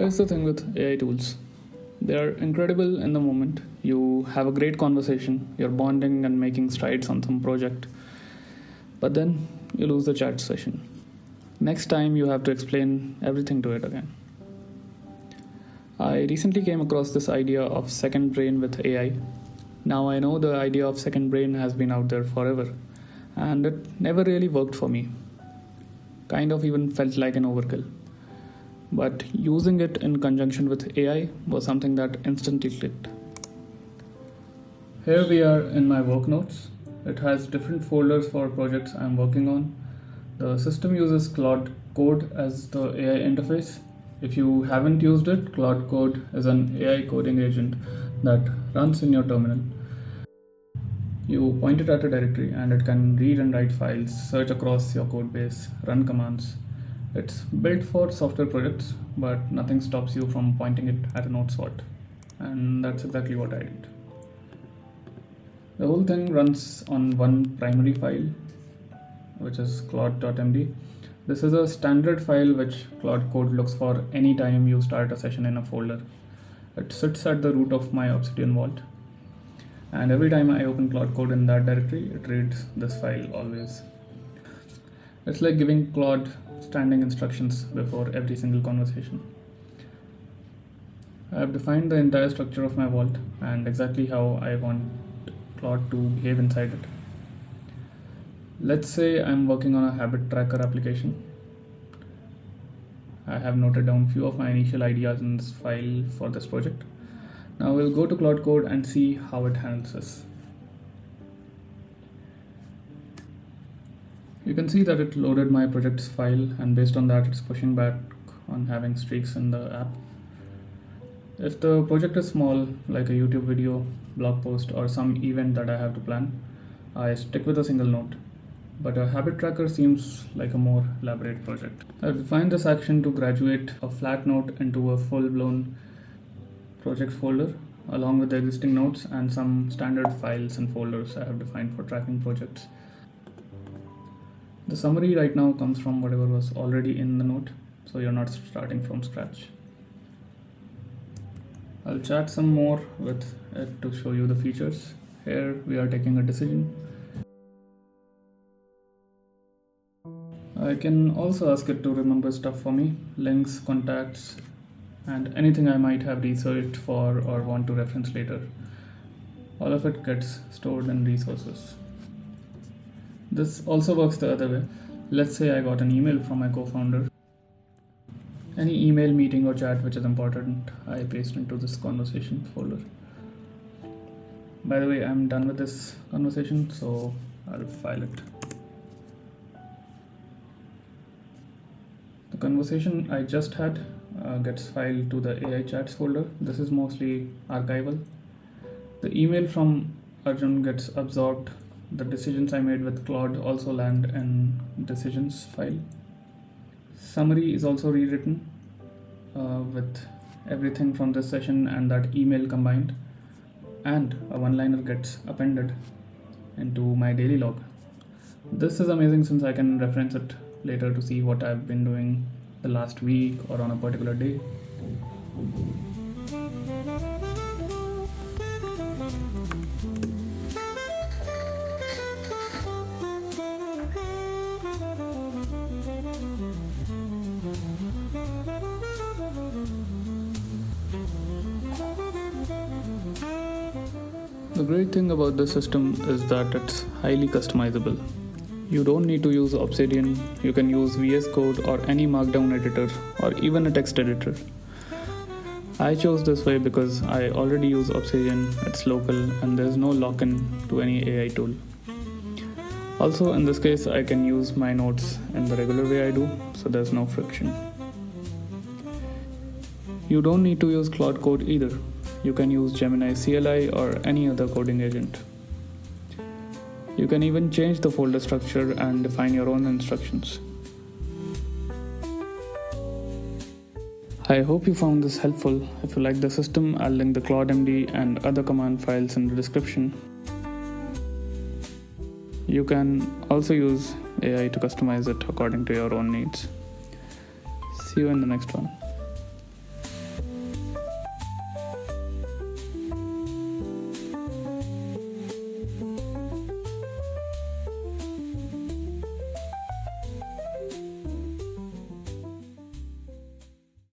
Here's the thing with AI tools. They are incredible in the moment. You have a great conversation, you're bonding and making strides on some project, but then you lose the chat session. Next time you have to explain everything to it again. I recently came across this idea of second brain with AI. Now I know the idea of second brain has been out there forever, and it never really worked for me. Kind of even felt like an overkill. But using it in conjunction with AI was something that instantly clicked. Here we are in my work notes. It has different folders for projects I'm working on. The system uses Claude Code as the AI interface. If you haven't used it, Claude Code is an AI coding agent that runs in your terminal. You point it at a directory and it can read and write files, search across your code base, run commands. It's built for software projects, but nothing stops you from pointing it at a node swat. And that's exactly what I did. The whole thing runs on one primary file, which is claude.md. This is a standard file which Claude Code looks for anytime you start a session in a folder. It sits at the root of my Obsidian vault. And every time I open Claude Code in that directory, it reads this file always. It's like giving Claude standing instructions before every single conversation. I have defined the entire structure of my vault and exactly how I want Claude to behave inside it. Let's say I'm working on a habit tracker application. I have noted down few of my initial ideas in this file for this project. Now we'll go to Claude Code and see how it handles this. You can see that it loaded my project's file, and based on that it's pushing back on having streaks in the app. If the project is small, like a YouTube video, blog post, or some event that I have to plan, I stick with a single node. But a habit tracker seems like a more elaborate project. I've defined this action to graduate a flat node into a full-blown project folder along with the existing nodes and some standard files and folders I have defined for tracking projects. The summary right now comes from whatever was already in the node, so you're not starting from scratch. I'll chat some more with it to show you the features. Here we are taking a decision. I can also ask it to remember stuff for me, links, contacts, and anything I might have researched for or want to reference later. All of it gets stored in resources. This also works the other way. Let's say I got an email from my co-founder. Any email, meeting, or chat which is important, I paste into this conversation folder. By the way, I'm done with this conversation, so I'll file it. The conversation I just had gets filed to the AI chats folder. This is mostly archival. The email from Arjun gets absorbed. The decisions I made with Claude also land in decisions file. Summary is also rewritten with everything from this session and that email combined, and a one-liner gets appended into my daily log. This is amazing since I can reference it later to see what I've been doing the last week or on a particular day. The great thing about this system is that it's highly customizable. You don't need to use Obsidian, you can use VS Code or any markdown editor or even a text editor. I chose this way because I already use Obsidian, it's local, and there's no lock-in to any AI tool. Also, in this case, I can use my nodes in the regular way I do, so there's no friction. You don't need to use Claude Code either. You can use Gemini CLI or any other coding agent. You can even change the folder structure and define your own instructions. I hope you found this helpful. If you like the system, I'll link the ClaudeMD and other command files in the description. You can also use AI to customize it according to your own needs. See you in the next one.